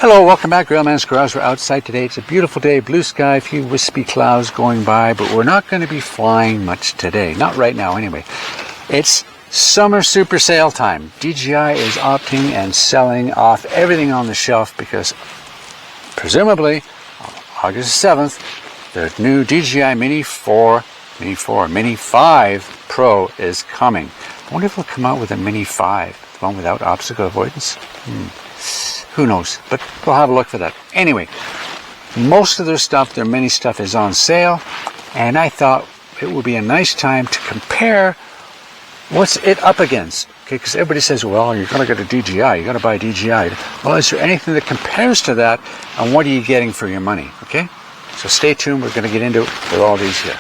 Hello, welcome back, Railman's Garage. We're outside today. It's a beautiful day, blue sky, a few wispy clouds going by, but we're not going to be flying much today. Not right now, anyway. It's summer super sale time. DJI is opting and selling off everything on the shelf because, presumably, on August 7th, the new DJI Mini 5 Pro is coming. I wonder if it'll come out with a Mini 5, the one without obstacle avoidance. Who knows, but we'll have a look for that. Anyway, most of their stuff, their mini stuff is on sale, and I thought it would be a nice time to compare what's it up against. Okay, because everybody says, well, you're going to get a DJI, you're going to buy a DJI. Well, is there anything that compares to that, and what are you getting for your money? Okay, so stay tuned, we're going to get into it with all these here.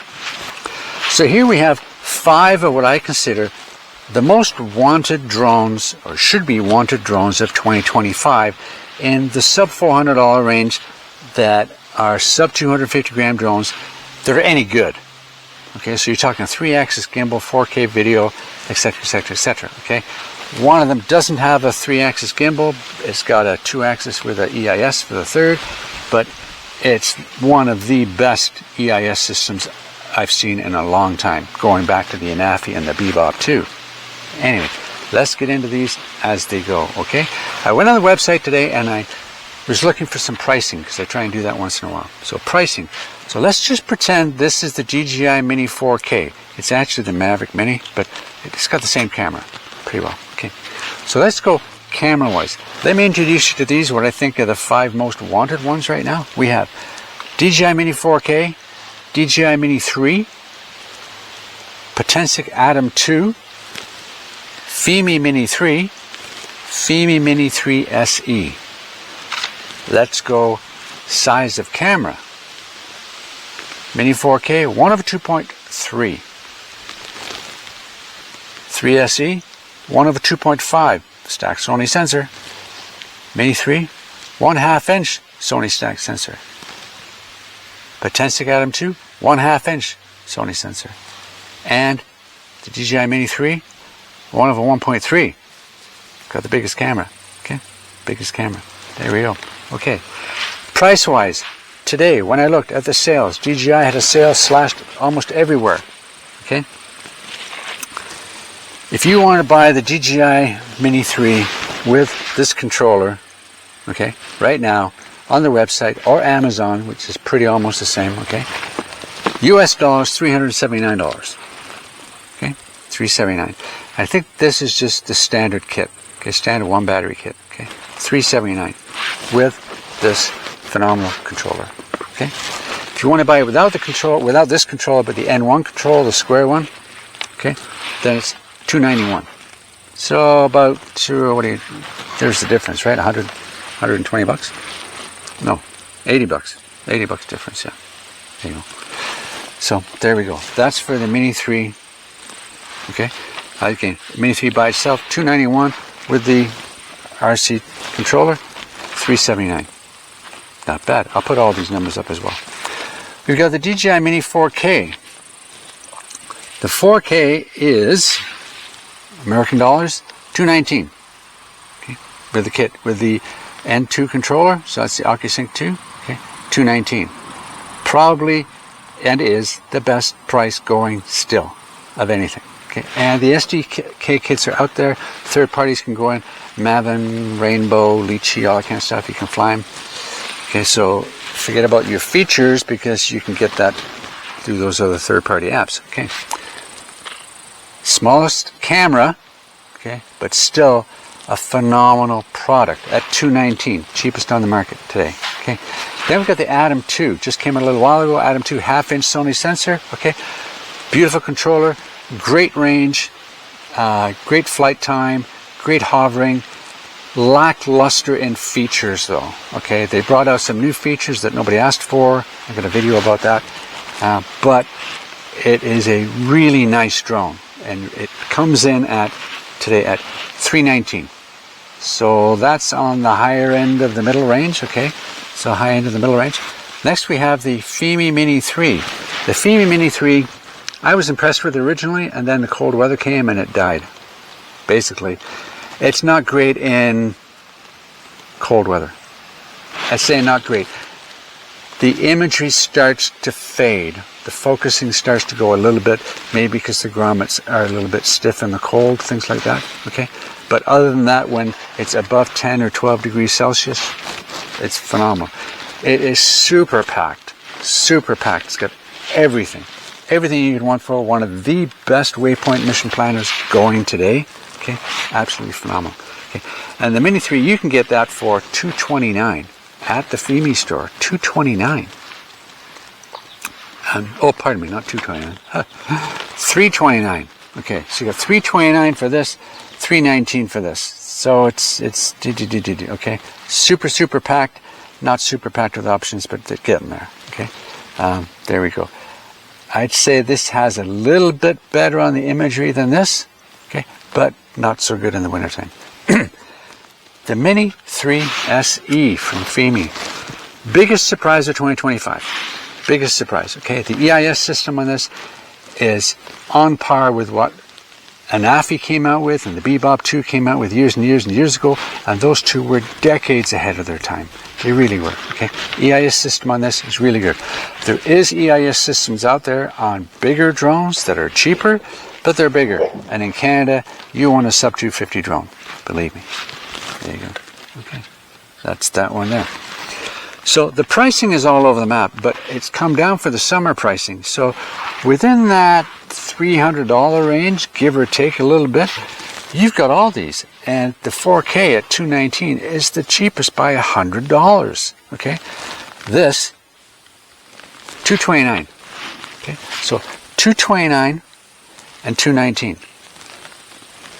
So here we have 5 of what I consider the most wanted drones, or should be wanted drones of 2025 in the sub $400 range that are sub 250 gram drones that are any good. Okay, so you're talking 3-axis gimbal, 4K video, etc, etc, etc. Okay, one of them doesn't have a 3-axis gimbal. It's got a 2-axis with an EIS for the third, but it's one of the best EIS systems I've seen in a long time, going back to the Anafi and the Bebop too. Anyway, let's get into these as they go, okay? I went on the website today and I was looking for some pricing because I try and do that once in a while. So pricing. So let's just pretend this is the DJI Mini 4K. It's actually the Maverick Mini, but it's got the same camera pretty well, okay? So let's go camera-wise. Let me introduce you to these, what I think are the 5 most wanted ones right now. We have DJI Mini 4K, DJI Mini 3, Pontiac Atom 2, FIMI Mini 3, FIMI Mini 3 SE. Let's go size of camera. Mini 4K, 1 over 2.3. 3 SE, 1 over 2.5. Stacked Sony sensor. Mini 3, 1/2 inch Sony stacked sensor. Pontiac Atom 2, 1/2 inch Sony sensor. And the DJI Mini 3, 1 over 1.3. Got the biggest camera. Okay, biggest camera. There we go. Okay, price wise, today when I looked at the sales, DJI had a sale slashed almost everywhere. Okay, if you want to buy the DJI Mini 3 with this controller, okay, right now on the website or Amazon, which is pretty almost the same, okay, US dollars, $379. Okay, $379. I think this is just the standard kit, okay, standard 1 battery kit, okay, $379 with this phenomenal controller, okay. If you want to buy it without the control, without this controller, but the N1 controller, the square one, okay, then it's $291. So about there's the difference, right? 120 bucks? No, 80 bucks. 80 bucks difference, yeah. There you go. So there we go. That's for the Mini 3. Okay. Again, Mini 3 by itself, $291 with the RC controller, $379. Not bad. I'll put all these numbers up as well. We've got the DJI Mini 4K. The 4K is American dollars, $219. Okay, with the kit, with the N2 controller, so that's the OcuSync 2. Okay, $219. Probably and is the best price going still of anything. Okay, and the SDK kits are out there. Third parties can go in. Maven, Rainbow, Lychee, all that kind of stuff. You can fly them. Okay, so forget about your features because you can get that through those other third-party apps. Okay. Smallest camera, okay, but still a phenomenal product at $219, cheapest on the market today. Okay. Then we've got the Atom 2. Just came out a little while ago. Atom 2, 1/2 inch Sony sensor. Okay. Beautiful controller. Great range, great flight time, great hovering, lackluster in features though. Okay, they brought out some new features that nobody asked for. I got a video about that, but it is a really nice drone, and it comes in today at $319. So that's on the higher end of the middle range. Okay, so high end of the middle range. Next we have the FIMI Mini 3. The FIMI Mini 3. I was impressed with it originally, and then the cold weather came and it died. Basically, it's not great in cold weather. I say not great. The imagery starts to fade. The focusing starts to go a little bit, maybe because the grommets are a little bit stiff in the cold, things like that, okay? But other than that, when it's above 10 or 12 degrees Celsius, it's phenomenal. It is super packed, super packed. It's got everything you can want for one of the best waypoint mission planners going today, okay? Absolutely phenomenal. Okay. And the Mini 3, you can get that for $229 at the FEMI store, $229. Oh, pardon me, not $229, $329. Okay, so you got $329 for this, $319 for this. So it's okay. Super packed, not super packed with options, but they're getting there. Okay, there we go. I'd say this has a little bit better on the imagery than this. Okay, but not so good in the wintertime. The Mini 3 SE from FEMI. Biggest surprise of 2025. Biggest surprise. Okay, the EIS system on this is on par with what an AFI came out with and the Bebop 2 came out with years and years ago, and those two were decades ahead of their time. They really were. Okay, EIS system on this is really good. There is EIS systems out there on bigger drones that are cheaper, but they're bigger. And in Canada, you want a sub 250 drone. Believe me. There you go. Okay, that's that one there. So the pricing is all over the map, but it's come down for the summer pricing. So within that $300 range, give or take a little bit, you've got all these. And the 4K at $219 is the cheapest by $100. Okay, this $229. Okay, so $229 and $219.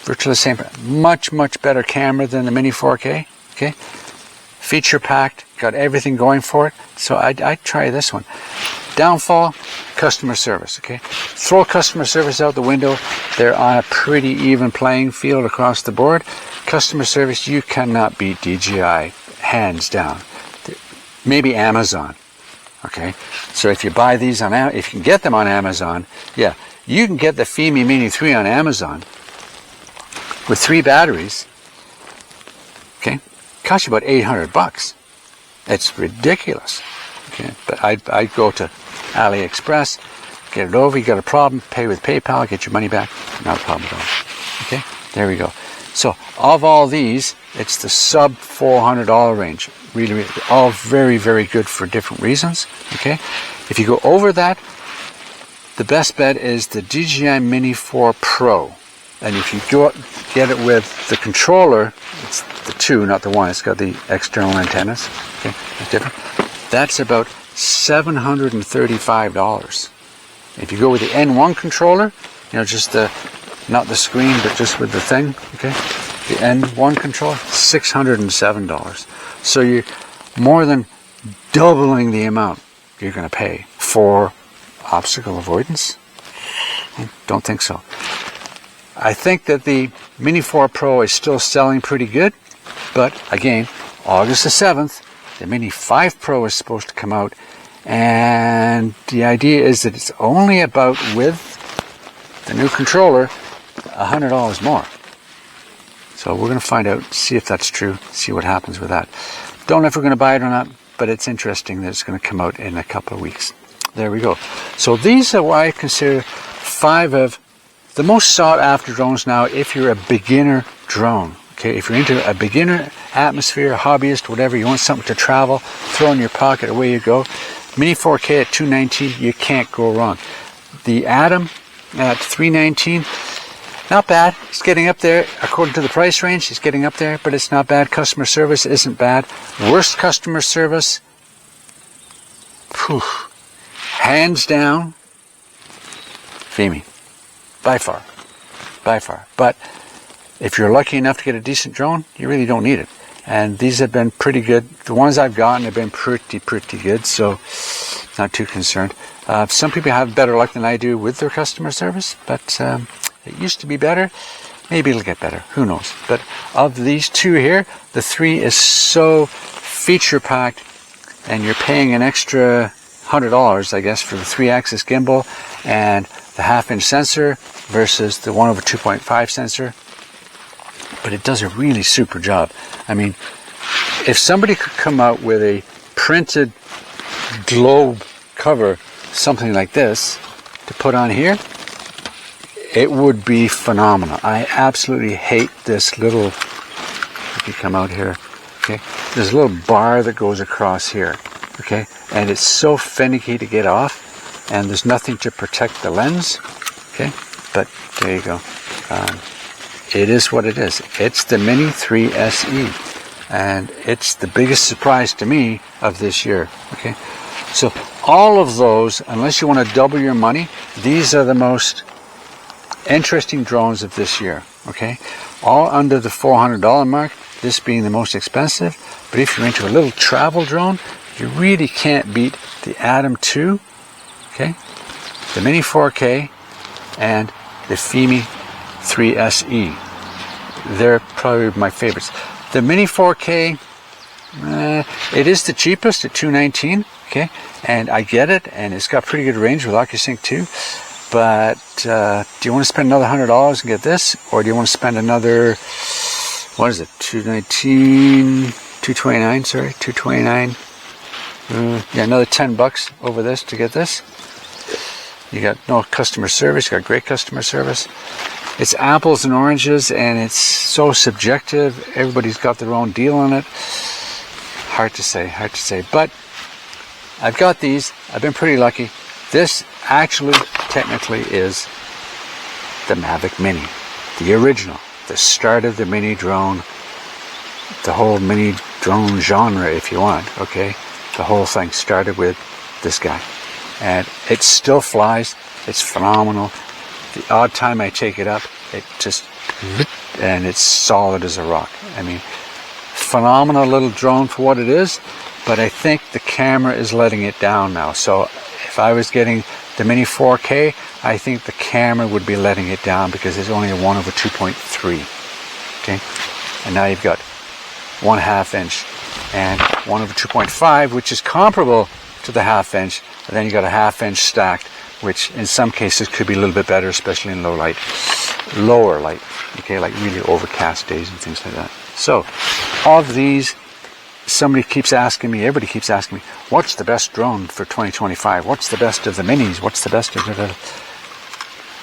Virtually the same. Much better camera than the Mini 4K. Okay, feature packed, got everything going for it. So I'd try this one. Downfall, customer service. Okay, throw customer service out the window. They're on a pretty even playing field across the board. Customer service, you cannot beat DJI, hands down. Maybe Amazon. Okay, so if you buy these on, if you can get them on Amazon, yeah, you can get the FEMI Mini 3 on Amazon with 3 batteries. Okay, costs you about $800. It's ridiculous. Okay, but I'd go to AliExpress, get it over. You got a problem, pay with PayPal, get your money back. Not a problem at all. Okay, there we go. So of all these, it's the sub $400 range. Really, all very good for different reasons. Okay, if you go over that, the best bet is the DJI Mini 4 Pro. And if you get it with the controller, it's the 2, not the 1. It's got the external antennas. Okay, that's different. That's about $735. If you go with the N1 controller, you know, just the, not the screen, but just with the thing, okay, the N1 controller, $607. So you're more than doubling the amount you're going to pay for obstacle avoidance. I don't think so. I think that the Mini 4 Pro is still selling pretty good, but again, August the 7th, the Mini 5 Pro is supposed to come out, and the idea is that it's only about, with the new controller, $100 more. So we're going to find out, see if that's true, see what happens with that. Don't know if we're going to buy it or not, but it's interesting that it's going to come out in a couple of weeks. There we go. So these are what I consider 5 of the most sought after drones now if you're a beginner drone. Okay, if you're into a beginner atmosphere, hobbyist, whatever, you want something to travel, throw in your pocket, away you go. Mini 4K at $219, you can't go wrong. The Atom at $319, not bad. It's getting up there. According to the price range, it's getting up there, but it's not bad. Customer service isn't bad. Worst customer service, hands down, FEMI. By far. But if you're lucky enough to get a decent drone, you really don't need it. And these have been pretty good. The ones I've gotten have been pretty good, so not too concerned. Some people have better luck than I do with their customer service, but it used to be better. Maybe it'll get better. Who knows? But of these 2 here, the 3 is so feature-packed, and you're paying an extra $100, I guess, for the 3-axis gimbal and the 1/2-inch sensor versus the 1/2.5 sensor. But it does a really super job. I mean, if somebody could come out with a printed globe cover, something like this, to put on here, it would be phenomenal. I absolutely hate this little, if you come out here, okay, there's a little bar that goes across here, okay, and it's so finicky to get off, and there's nothing to protect the lens, okay, but there you go. It is what it is. It's the Mini 3 SE, and it's the biggest surprise to me of this year, okay. So all of those, unless you want to double your money, these are the most interesting drones of this year, okay? All under the $400 mark, this being the most expensive. But if you're into a little travel drone, you really can't beat the Atom 2, okay? The Mini 4K and the Fimi 3 SE. They're probably my favorites. The Mini 4K, it is the cheapest at $219, okay? And I get it, and it's got pretty good range with OcuSync too. But do you want to spend another $100 and get this, or do you want to spend another, what is it, $229, sorry, $229? Yeah, another $10 over this to get this. You got no customer service. You got great customer service. It's apples and oranges, and it's so subjective. Everybody's got their own deal on it. Hard to say, hard to say. But I've got these. I've been pretty lucky. This actually technically is the Mavic Mini, the original, the start of the mini drone, the whole mini drone genre, if you want, okay? The whole thing started with this guy. And it still flies. It's phenomenal. The odd time I take it up, it just, and it's solid as a rock. I mean, phenomenal little drone for what it is, but I think the camera is letting it down now. So if I was getting the Mini 4K, I think the camera would be letting it down because it's only a 1/2.3, okay? And now you've got 1/2 inch and 1/2.5, which is comparable to the 1/2 inch, but then you got a 1/2 inch stacked, which in some cases could be a little bit better, especially in lower light, okay, like really overcast days and things like that. So, of these, somebody keeps asking me, everybody keeps asking me, what's the best drone for 2025? What's the best of the minis? What's the best of the...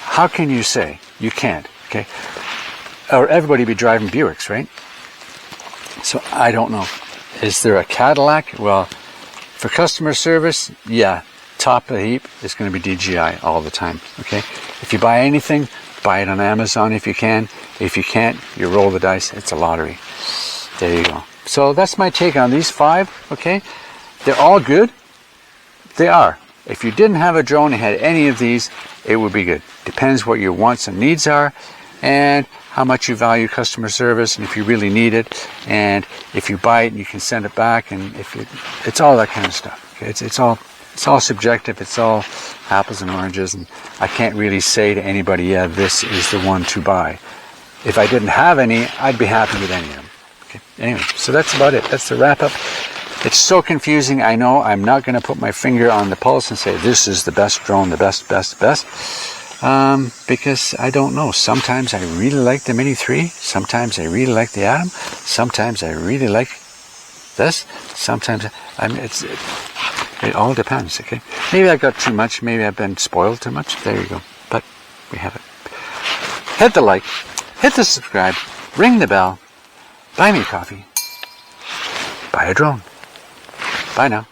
How can you say? You can't, okay? Or everybody be driving Buicks, right? So I don't know. Is there a Cadillac? Well, for customer service, yeah, top of the heap is going to be DJI all the time, okay? If you buy anything, buy it on Amazon if you can. If you can't, you roll the dice. It's a lottery. There you go. So that's my take on these 5, okay? They're all good. They are. If you didn't have a drone and had any of these, it would be good. Depends what your wants and needs are, and how much you value customer service, and if you really need it, and if you buy it and you can send it back, and if it's all that kind of stuff. Okay? It's all subjective. It's all apples and oranges, and I can't really say to anybody, yeah, this is the one to buy. If I didn't have any, I'd be happy with any of them. Okay. Anyway, so that's about it. That's the wrap up. It's so confusing. I know. I'm not going to put my finger on the pulse and say this is the best drone, the best, because I don't know. Sometimes I really like the Mini 3. Sometimes I really like the Atom. Sometimes I really like this. Sometimes it all depends. Okay. Maybe I got too much. Maybe I've been spoiled too much. There you go. But we have it. Hit the like. Hit the subscribe. Ring the bell. Buy me a coffee. Buy a drone. Bye now.